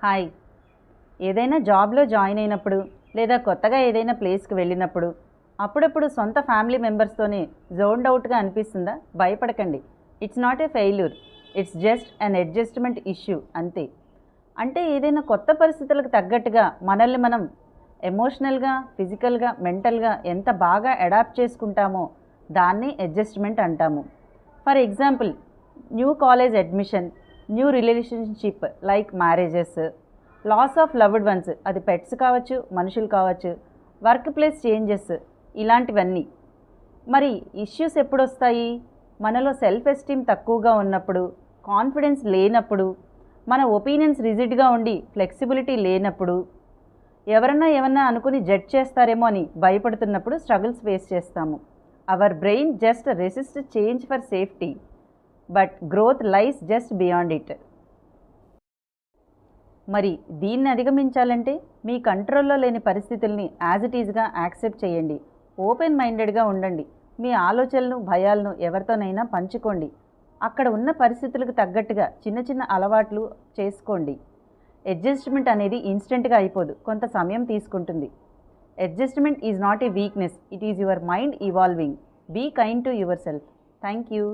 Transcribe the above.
Hi. ఏదైనా జాబ్లో join అయినప్పుడు లేదా కొత్తగా ఏదైనా ప్లేస్కి వెళ్ళినప్పుడు అప్పుడప్పుడు సొంత ఫ్యామిలీ మెంబర్స్తోనే జోన్డ్ అవుట్గా అనిపిస్తుందా? భయపడకండి. It's not a failure, it's just an adjustment issue అంతే. అంటే ఏదైనా కొత్త పరిస్థితులకు తగ్గట్టుగా మనల్ని మనం ఎమోషనల్గా, ఫిజికల్గా, మెంటల్గా ఎంత బాగా అడాప్ట్ చేసుకుంటామో దాన్ని అడ్జస్ట్మెంట్ అంటాము. For example, new college admission, new relationship like marriages, loss of loved ones, అది పెట్స్ కావచ్చు, మనుషులు కావచ్చు, వర్క్ ప్లేస్ చేంజెస్, ఇలాంటివన్నీ. మరి ఇష్యూస్ ఎప్పుడు వస్తాయి? మనలో సెల్ఫ్ ఎస్టీమ్ తక్కువగా ఉన్నప్పుడు, కాన్ఫిడెన్స్ లేనప్పుడు, మన ఒపీనియన్స్ రిజిడ్గా ఉండి ఫ్లెక్సిబిలిటీ లేనప్పుడు, ఎవరన్నా ఏమన్నా అనుకుని జడ్జ్ చేస్తారేమో అని భయపడుతున్నప్పుడు స్ట్రగుల్స్ ఫేస్ చేస్తాము. Our brain just resist change for safety, but growth lies just beyond it. మరి దీన్ని అధిగమించాలంటే మీ కంట్రోల్లో లేని పరిస్థితుల్ని యాజ్ ఇట్ ఈజ్గా యాక్సెప్ట్ చేయండి. ఓపెన్ మైండెడ్గా ఉండండి. మీ ఆలోచనలను, భయాలను ఎవరితోనైనా పంచుకోండి. అక్కడ ఉన్న పరిస్థితులకు తగ్గట్టుగా చిన్న చిన్న అలవాట్లు చేసుకోండి. అడ్జస్ట్మెంట్ అనేది ఇన్స్టెంట్గా అయిపోదు, కొంత సమయం తీసుకుంటుంది. Adjustment is not a weakness, it is your mind evolving. Be kind to yourself. Thank you.